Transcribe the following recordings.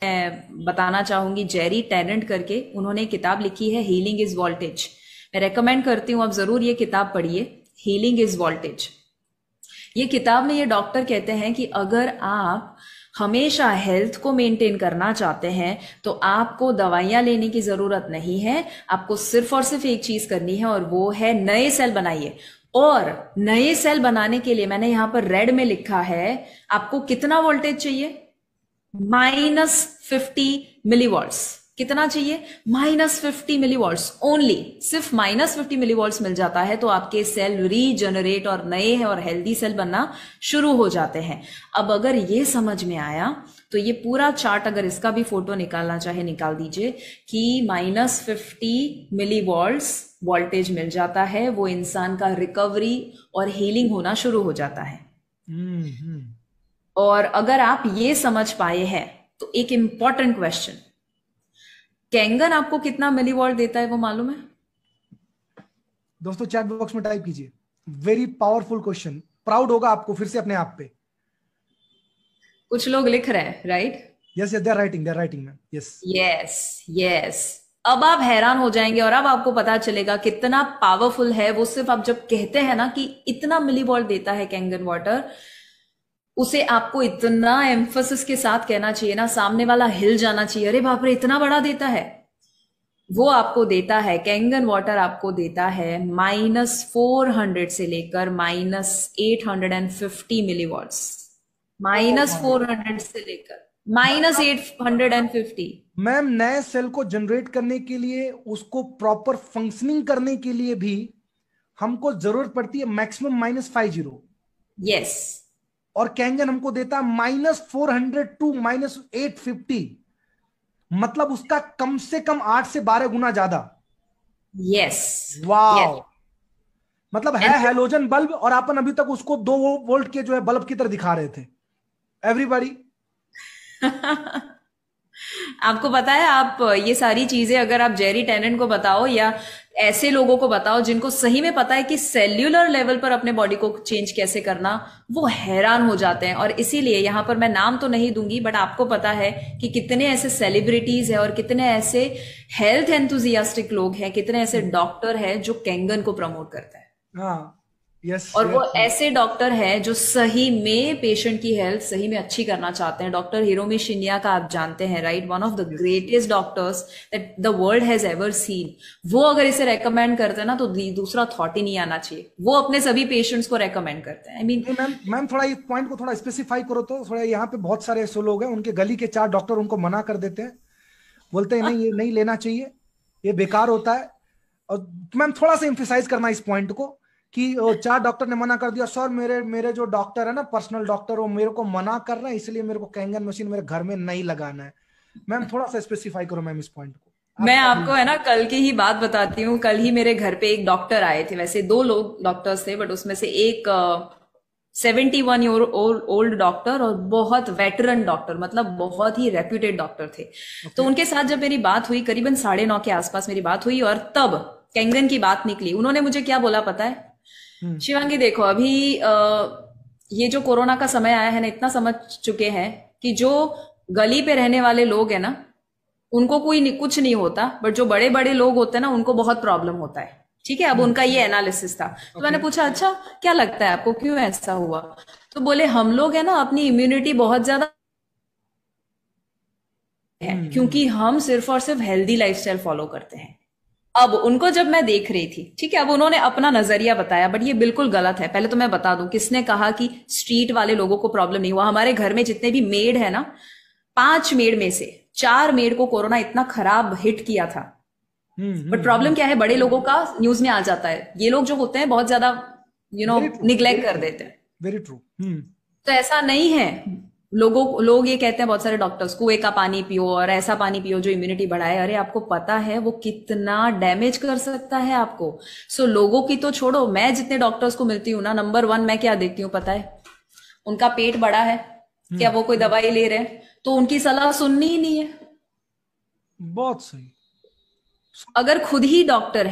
मैं बताना चाहूंगी, जेरी टेनेंट करके उन्होंने किताब लिखी है हीलिंग इज वोल्टेज। मैं रेकमेंड करती हूँ आप जरूर ये किताब पढ़िए, हीलिंग इज वोल्टेज। ये किताब में ये डॉक्टर कहते हैं कि अगर आप हमेशा हेल्थ को मेंटेन करना चाहते हैं तो आपको दवाइयां लेने की जरूरत नहीं है, आपको सिर्फ और सिर्फ एक चीज करनी है और वो है नए सेल बनाइए। और नए सेल बनाने के लिए मैंने यहां पर रेड में लिखा है आपको कितना वोल्टेज चाहिए, -50 मिलीवॉट्स। कितना चाहिए? -50 मिलीवॉट्स ओनली। सिर्फ -50 मिलीवॉट्स मिल जाता है तो आपके सेल रीजनरेट और नए हैं और हेल्दी सेल बनना शुरू हो जाते हैं। अब अगर ये समझ में आया तो ये पूरा चार्ट, अगर इसका भी फोटो निकालना चाहे निकाल दीजिए, कि -50 मिलीवॉट्स वोल्टेज मिल जाता है, वो इंसान का रिकवरी और हीलिंग होना शुरू हो जाता है। और अगर आप ये समझ पाए हैं तो एक इंपॉर्टेंट क्वेश्चन, कैंगन आपको कितना मिलीवॉल्ट देता है वो मालूम है? दोस्तों चैट बॉक्स में टाइप कीजिए, वेरी पावरफुल क्वेश्चन, प्राउड होगा आपको फिर से अपने आप पे। कुछ लोग लिख रहे हैं, right? Yes yes, they are writing ma'am. Yes yes yes. अब आप हैरान हो जाएंगे और अब आपको पता चलेगा कितना पावरफुल है वो। सिर्फ आप जब कहते हैं ना कि इतना मिलीवॉल्ट देता है कैंगन वाटर, उसे आपको इतना एम्फोसिस के साथ कहना चाहिए ना, सामने वाला हिल जाना चाहिए, अरे बाप रे इतना बड़ा देता है। वो आपको देता है, कैंगन वाटर आपको देता है -400 से लेकर -850 मिलीवॉट्स। -400 से लेकर -850। मैम नए सेल को जनरेट करने के लिए, उसको प्रॉपर फंक्शनिंग करने के लिए भी हमको जरूरत पड़ती है मैक्सिमम -50। यस। और कैंगन हमको देता है -400 टू -850, मतलब उसका कम से कम 8 से 12 गुना ज्यादा। यस। वाओ। मतलब है हैलोजन बल्ब और अपन अभी तक उसको 2 वोल्ट के जो है बल्ब की तरह दिखा रहे थे एवरीबॉडी। आपको पता है, आप ये सारी चीजें अगर आप जेरी टेनेंट को बताओ या ऐसे लोगों को बताओ जिनको सही में पता है कि सेल्यूलर लेवल पर अपने बॉडी को चेंज कैसे करना, वो हैरान हो जाते हैं। और इसीलिए यहां पर मैं नाम तो नहीं दूंगी, बट आपको पता है कि कितने ऐसे सेलिब्रिटीज हैं और कितने ऐसे हेल्थ एंथुजियास्टिक लोग हैं, कितने ऐसे डॉक्टर हैं जो कैंगन को प्रमोट करते हैं। हाँ यस। और वो ऐसे डॉक्टर हैं जो सही में पेशेंट की हेल्थ सही में अच्छी करना चाहते हैं। डॉक्टर हिरोमी शिन्या का आप जानते हैं, right? One of the greatest doctors that the world has ever seen. वो अगर इसे रेकमेंड करते हैं ना तो दूसरा थॉट ही नहीं आना चाहिए। वो अपने सभी पेशेंट्स को रेकमेंड करते हैं। आई मीन मैम थोड़ा इस पॉइंट को थोड़ा स्पेसिफाई करो तो थोड़ा। यहाँ पे बहुत सारे ऐसे लोग हैं, उनके गली के 4 डॉक्टर उनको मना कर देते हैं, बोलते हैं नहीं ये नहीं लेना चाहिए, ये बेकार होता है। और मैम थोड़ा सा एम्फेसाइज करना इस पॉइंट को कि 4 डॉक्टर ने मना कर दिया, सर मेरे जो डॉक्टर है ना, पर्सनल डॉक्टर, वो मेरे को मना कर रहा है, इसलिए मेरे को कैंगन मशीन मेरे घर में नहीं लगाना है। मैम थोड़ा सा स्पेसिफाई करो मैम इस पॉइंट को। मैं आपको है ना कल की ही बात बताती हूँ। कल ही मेरे घर पे एक डॉक्टर आए थे, वैसे 2 लोग डॉक्टर्स थे, बट उसमें से एक 71 ईयर ओल्ड डॉक्टर और बहुत वेटरन डॉक्टर, मतलब बहुत ही रेप्यूटेड डॉक्टर थे। तो उनके साथ जब मेरी बात हुई, करीबन 9:30 के आसपास मेरी बात हुई, और तब कैंगन की बात निकली। उन्होंने मुझे क्या बोला पता है? शिवांगी देखो, अभी ये जो कोरोना का समय आया है ना, इतना समझ चुके हैं कि जो गली पे रहने वाले लोग हैं ना, उनको कुछ नहीं होता, बट जो बड़े बड़े लोग होते हैं ना, उनको बहुत प्रॉब्लम होता है। ठीक है, अब उनका ये एनालिसिस था। तो मैंने पूछा अच्छा क्या लगता है आपको, क्यों ऐसा हुआ? तो बोले हम लोग है ना अपनी इम्यूनिटी बहुत ज्यादा है, क्योंकि हम सिर्फ और सिर्फ हेल्दी लाइफस्टाइल फॉलो करते हैं। अब उनको जब मैं देख रही थी, ठीक है, अब उन्होंने अपना नजरिया बताया, बट ये बिल्कुल गलत है। पहले तो मैं बता दूं, किसने कहा कि स्ट्रीट वाले लोगों को प्रॉब्लम नहीं हुआ? हमारे घर में जितने भी मेड है ना, 5 मेड में से 4 मेड को कोरोना इतना खराब हिट किया था। बट प्रॉब्लम क्या है, बड़े लोगों का न्यूज में आ जाता है। ये लोग जो होते हैं बहुत ज्यादा निग्लेक्ट कर देते हैं। Very true. तो ऐसा नहीं है। लोग ये कहते हैं, बहुत सारे डॉक्टर्स, कुएं का पानी पियो और ऐसा पानी पियो जो इम्यूनिटी बढ़ाए। अरे आपको पता है वो कितना डैमेज कर सकता है आपको? सो लोगों की तो छोड़ो, मैं जितने डॉक्टर्स को मिलती हूँ ना, नंबर 1 मैं क्या देखती हूँ पता है? उनका पेट बड़ा है क्या, वो कोई दवाई ले रहे हैं? तो उनकी सलाह सुननी ही नहीं है। बहुत सही। अगर खुद ही डॉक्टर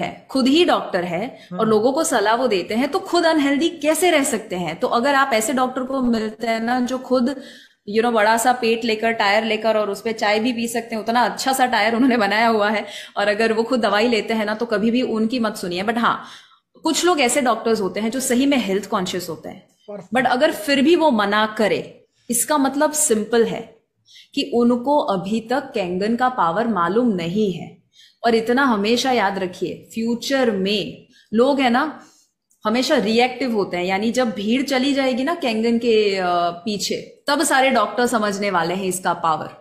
है और लोगों को सलाह वो देते हैं, तो खुद अनहेल्दी कैसे रह सकते हैं? तो अगर आप ऐसे डॉक्टर को मिलते हैं ना जो खुद बड़ा सा पेट लेकर, टायर लेकर, और उस पे चाय भी पी सकते हैं, उतना अच्छा सा टायर उन्होंने बनाया हुआ है। और अगर वो खुद दवाई लेते हैं ना, तो कभी भी उनकी मत सुनिए। बट हाँ, कुछ लोग ऐसे डॉक्टर्स होते हैं जो सही में हेल्थ कॉन्शियस होते हैं, बट अगर फिर भी वो मना करे, इसका मतलब सिंपल है कि उनको अभी तक कैंगन का पावर मालूम नहीं है। और इतना हमेशा याद रखिए, फ्यूचर में लोग है ना हमेशा रिएक्टिव होते हैं, यानी जब भीड़ चली जाएगी ना कैंगन के पीछे, तब सारे डॉक्टर समझने वाले हैं इसका पावर।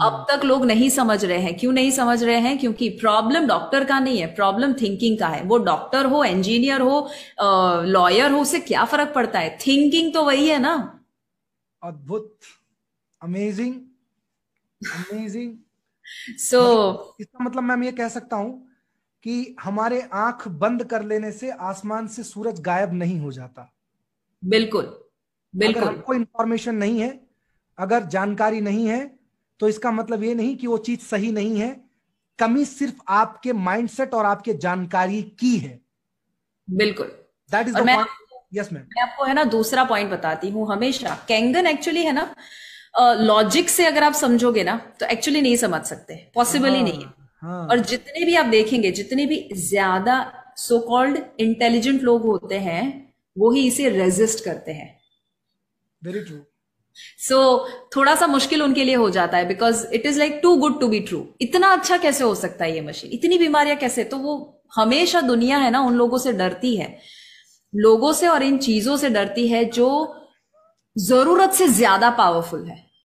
अब तक लोग नहीं समझ रहे हैं। क्यों नहीं समझ रहे हैं? क्योंकि प्रॉब्लम डॉक्टर का नहीं है, प्रॉब्लम थिंकिंग का है। वो डॉक्टर हो, इंजीनियर हो, लॉयर हो, उससे क्या फर्क पड़ता है? थिंकिंग तो वही है ना। अद्भुत, अमेजिंग, अमेजिंग। सो इसका मतलब मैम ये कह सकता हूं कि हमारे आंख बंद कर लेने से आसमान से सूरज गायब नहीं हो जाता। बिल्कुल अगर बिल्कुल हमको इंफॉर्मेशन नहीं है, अगर जानकारी नहीं है, तो इसका मतलब ये नहीं कि वो चीज सही नहीं है। कमी सिर्फ आपके माइंडसेट और आपके जानकारी की है। बिल्कुल। दैट इज और द पॉइंट। Yes ma'am. मैं आपको है ना दूसरा पॉइंट बताती हूँ। हमेशा कैंगन एक्चुअली है ना, लॉजिक से अगर आप समझोगे ना, तो एक्चुअली नहीं समझ सकते, पॉसिबल ही नहीं है। हाँ हाँ। और जितने भी आप देखेंगे, जितने भी ज्यादा सो कॉल्ड इंटेलिजेंट लोग होते हैं, वो ही इसे रेजिस्ट करते हैं। Very true. सो थोड़ा सा मुश्किल उनके लिए हो जाता है, because it is like too good to be true. इतना अच्छा कैसे हो सकता है ये मशीन, इतनी बीमारियां कैसे? तो वो हमेशा दुनिया है ना उन लोगों से डरती है, लोगों से और इन चीजों से डरती है जो जरूरत से ज्यादा पावरफुल है।